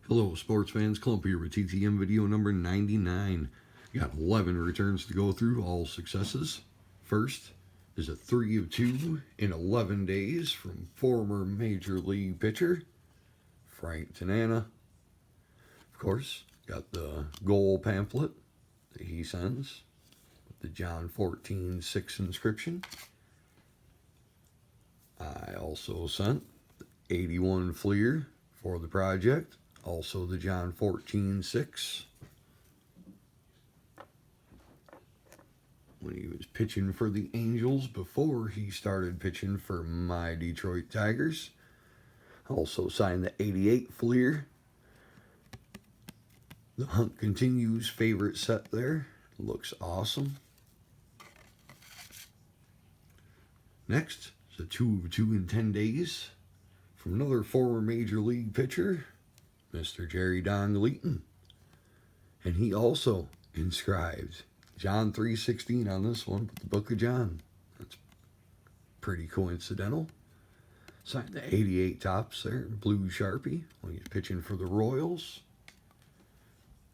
Hello sports fans, Clump here with TTM video number 99. Got 11 returns to go through, all successes. First is a 3 of 2 in 11 days from former Major League pitcher Frank Tanana. Of course, got the goal pamphlet that he sends with the John 14:6 inscription. I also sent the 81 Fleer for the project. Also the John 14:6. When he was pitching for the Angels before he started pitching for my Detroit Tigers. Also signed the 88 Fleer. The Hunt Continues favorite set there. Looks awesome. Next is a 2 of 2 in 10 days from another former Major League pitcher, Mr. Jerry Don Gleaton. And he also inscribed John 3:16 on this one, the Book of John. That's pretty coincidental. Signed the 88 tops there in blue Sharpie when he's pitching for the Royals.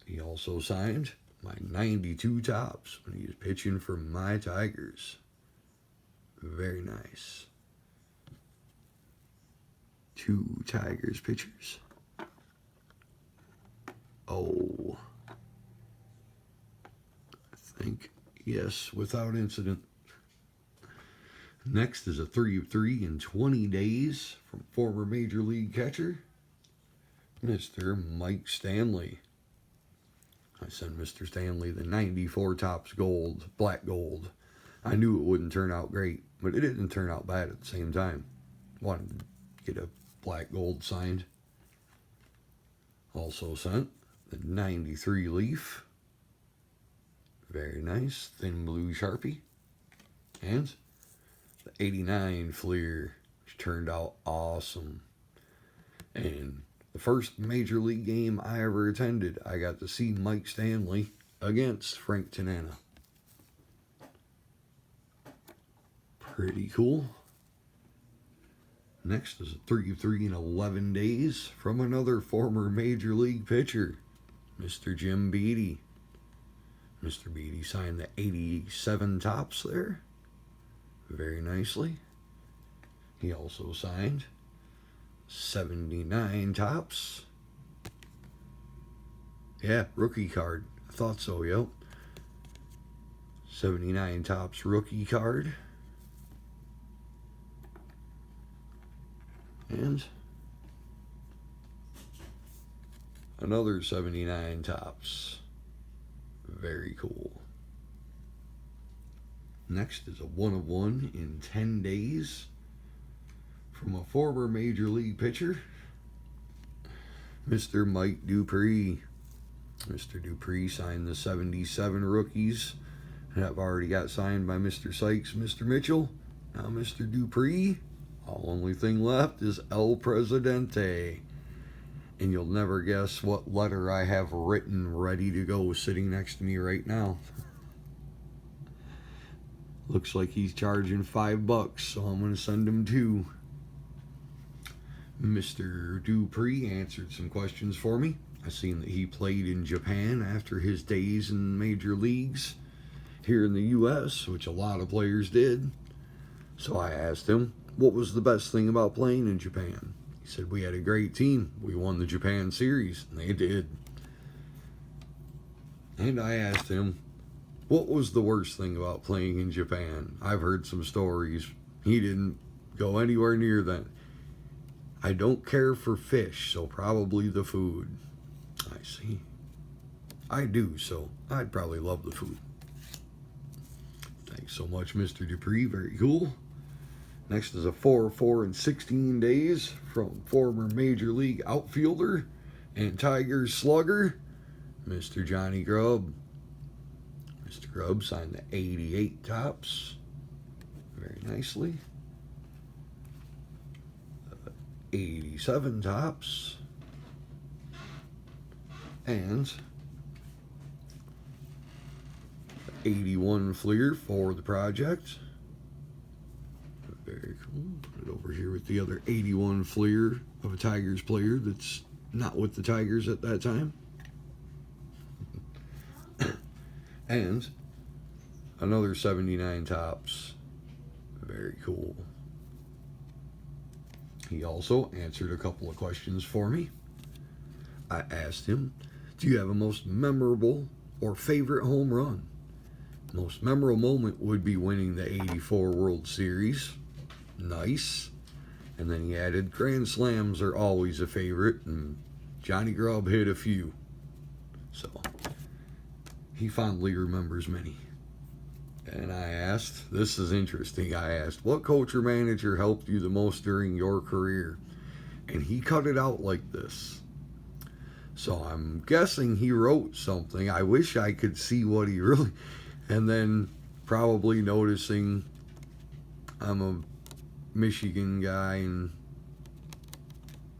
He also signed my 92 tops when he was pitching for my Tigers. Very nice. 2 Tigers pitchers. Oh, I think, yes, without incident. Next is a 3 of 3 in 20 days from former Major League catcher, Mr. Mike Stanley. I sent Mr. Stanley the 94 tops gold, black gold. I knew it wouldn't turn out great, but it didn't turn out bad at the same time. Wanted to get a black gold signed. Also sent the 93 Leaf. Very nice, thin blue Sharpie. And the 89 Fleer, which turned out awesome. And the first Major League game I ever attended, I got to see Mike Stanley against Frank Tanana. Pretty cool. Next is a 3 of 3 in 11 days from another former Major League pitcher, Mr. Jim Beattie. Mr. Beattie signed the 87 tops there very nicely. He also signed 79 tops. Yeah, rookie card. I thought so, yep. 79 tops rookie card. And another 79 tops. Very cool. Next is a 1 of 1 in 10 days from a former Major League pitcher, Mr. Mike Dupree. Mr. Dupree signed the 77 rookies that have already got signed by Mr. Sykes, Mr. Mitchell. Now Mr. Dupree. Only thing left is El Presidente. And you'll never guess what letter I have written ready to go sitting next to me right now. Looks like he's charging $5, so I'm going to send him 2. Mr. Dupree answered some questions for me. I seen that he played in Japan after his days in major leagues here in the U.S., which a lot of players did. So I asked him, what was the best thing about playing in Japan? He said, we had a great team. We won the Japan series, and they did. And I asked him, what was the worst thing about playing in Japan? I've heard some stories. He didn't go anywhere near that. I don't care for fish, so probably the food. I see. I do, so I'd probably love the food. Thanks so much, Mr. Dupree. Very cool. Next is a 4 of 4 in 16 days from former Major League outfielder and Tigers slugger, Mr. Johnny Grubb. Mr. Grubb signed the 88 tops very nicely. 87 tops. And 81 Fleer for the project. Very cool. Put it over here with the other 81 Fleer of a Tigers player that's not with the Tigers at that time. And another 79 Topps. Very cool. He also answered a couple of questions for me. I asked him, do you have a most memorable or favorite home run? Most memorable moment would be winning the 84 World Series. Nice. And then he added, grand slams are always a favorite, and Johnny Grubb hit a few. So he fondly remembers many. And I asked, this is interesting, I asked, what coach or manager helped you the most during your career? And he cut it out like this. So I'm guessing he wrote something. I wish I could see what he really... And then probably noticing I'm a Michigan guy and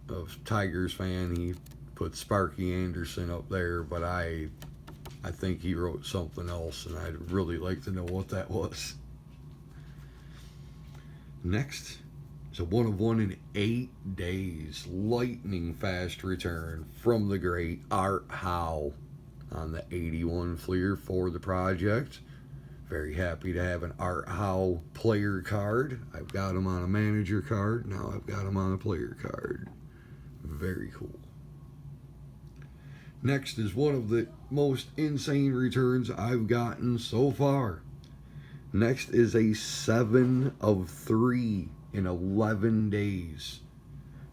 a Tigers fan, he put Sparky Anderson up there, but I think he wrote something else, and I'd really like to know what that was. Next is a 1 of 1 in 8 days, lightning fast return from the great Art Howe on the 81 Fleer for the project. Very happy to have an Art Howe player card. I've got him on a manager card. Now I've got him on a player card. Very cool. Next is one of the most insane returns I've gotten so far. Next is a 7 of 3 in 11 days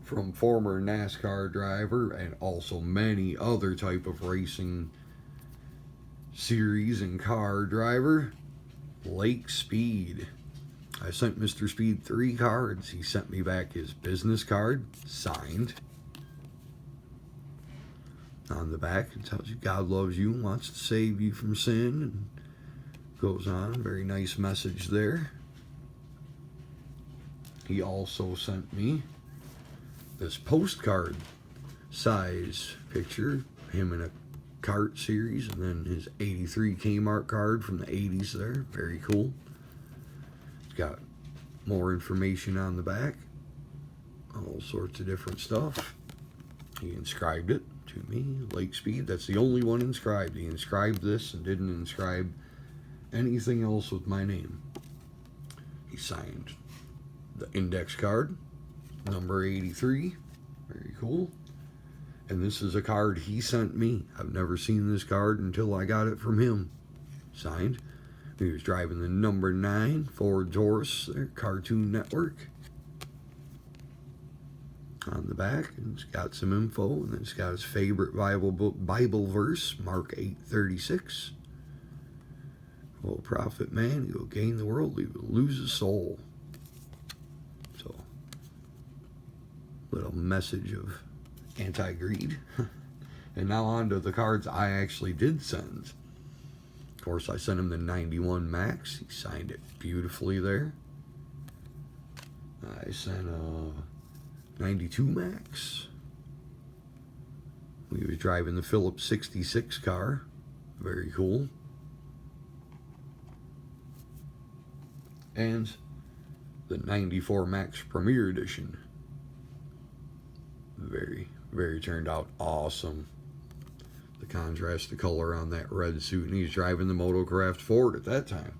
from former NASCAR driver and also many other type of racing series and car driver, Lake Speed. I sent Mr. Speed 3 cards. He sent me back his business card, signed. On the back, it tells you God loves you and wants to save you from sin. And goes on. Very nice message there. He also sent me this postcard size picture. Him in a kart series. And then his 83 Kmart card from the 80s there. Very cool. It's got more information on the back. All sorts of different stuff. He inscribed it to me, Lake Speed. That's the only one inscribed. He inscribed this and didn't inscribe anything else with my name. He signed the index card, number 83. Very cool. And this is a card he sent me. I've never seen this card until I got it from him. Signed. He was driving the number 9 Ford Taurus, Cartoon Network. On the back, and it's got some info, and it's got his favorite Bible verse, Mark 8:36. Well, prophet man, he will gain the world, he will lose his soul. So, little message of anti-greed. And now on to the cards I actually did send. Of course, I sent him the 91 Max. He signed it beautifully there. I sent a 92 Max. We was driving the Phillips 66 car. Very cool. And the 94 Max Premier Edition. Very turned out awesome. The contrast, the color on that red suit. And he's driving the Motocraft Ford at that time.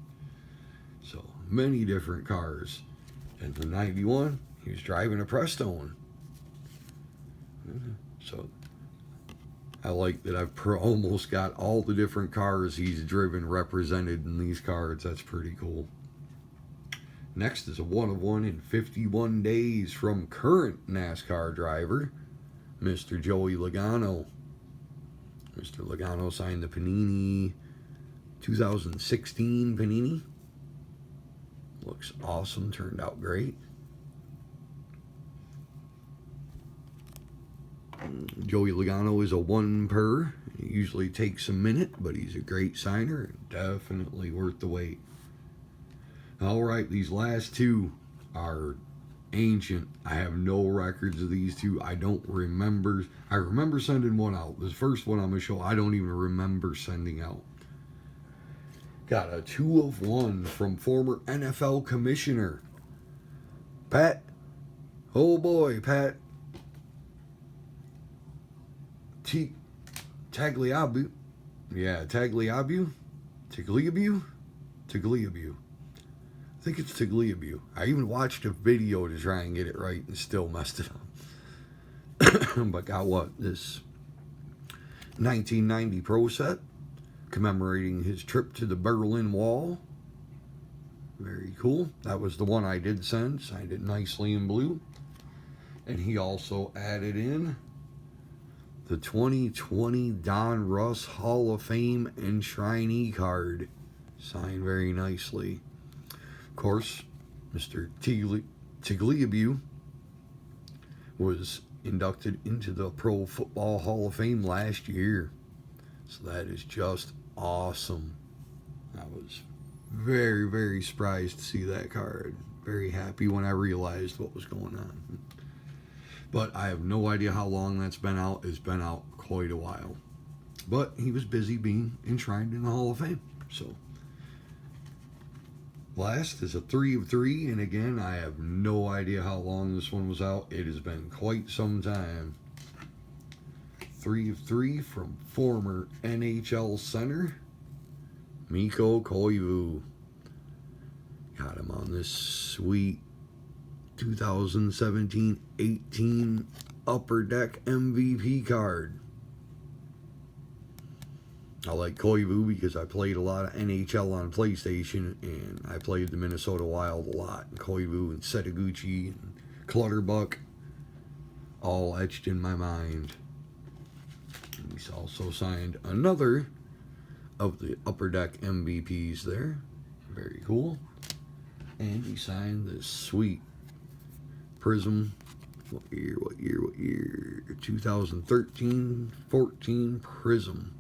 So many different cars. And the 91, he was driving a Prestone. So I like that I've almost got all the different cars he's driven represented in these cards. That's pretty cool. Next is a 1 of 1 in 51 days from current NASCAR driver, Mr. Joey Logano. Mr. Logano signed the Panini 2016 Panini. Looks awesome. Turned out great. Joey Logano is a 1 per. It usually takes a minute, but he's a great signer and definitely worth the wait. Alright, these last two are ancient. I have no records of these two. I don't remember. I remember sending one out. This first one I'm going to show, I don't even remember sending out. Got a 2 of 1 from former NFL commissioner Pat. Oh boy, Pat. Tagliabue. Yeah, Tagliabue. Tagliabue. I think it's Tagliabue. I even watched a video to try and get it right and still messed it up. But got what? This 1990 Pro set commemorating his trip to the Berlin Wall. Very cool. That was the one I did send. Signed it nicely in blue. And he also added in the 2020 Don Russ Hall of Fame enshrinee card. Signed very nicely. Of course, Mr. Tagliabue was inducted into the Pro Football Hall of Fame last year. So that is just awesome. I was very, very surprised to see that card. Very happy when I realized what was going on. But I have no idea how long that's been out. It's been out quite a while. But he was busy being enshrined in the Hall of Fame. So, last is a 3 of 3. And again, I have no idea how long this one was out. It has been quite some time. 3 of 3 from former NHL center Mikko Koivu. Got him on this sweet 2017-18 Upper Deck MVP card. I like Koivu because I played a lot of NHL on PlayStation, and I played the Minnesota Wild a lot. And Koivu and Setaguchi and Clutterbuck all etched in my mind. And he's also signed another of the Upper Deck MVPs there. Very cool. And he signed this sweet Prism. What year? 2013-14 Prism.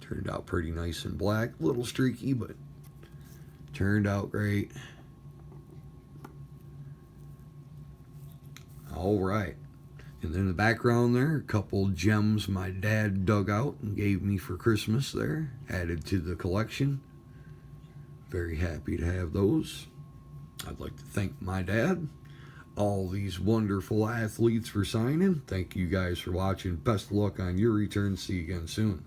Turned out pretty nice and black. A little streaky, but turned out great. All right. And then in the background there, a couple gems my dad dug out and gave me for Christmas there. Added to the collection. Very happy to have those. I'd like to thank my dad, all these wonderful athletes for signing. Thank you guys for watching. Best of luck on your return. See you again soon.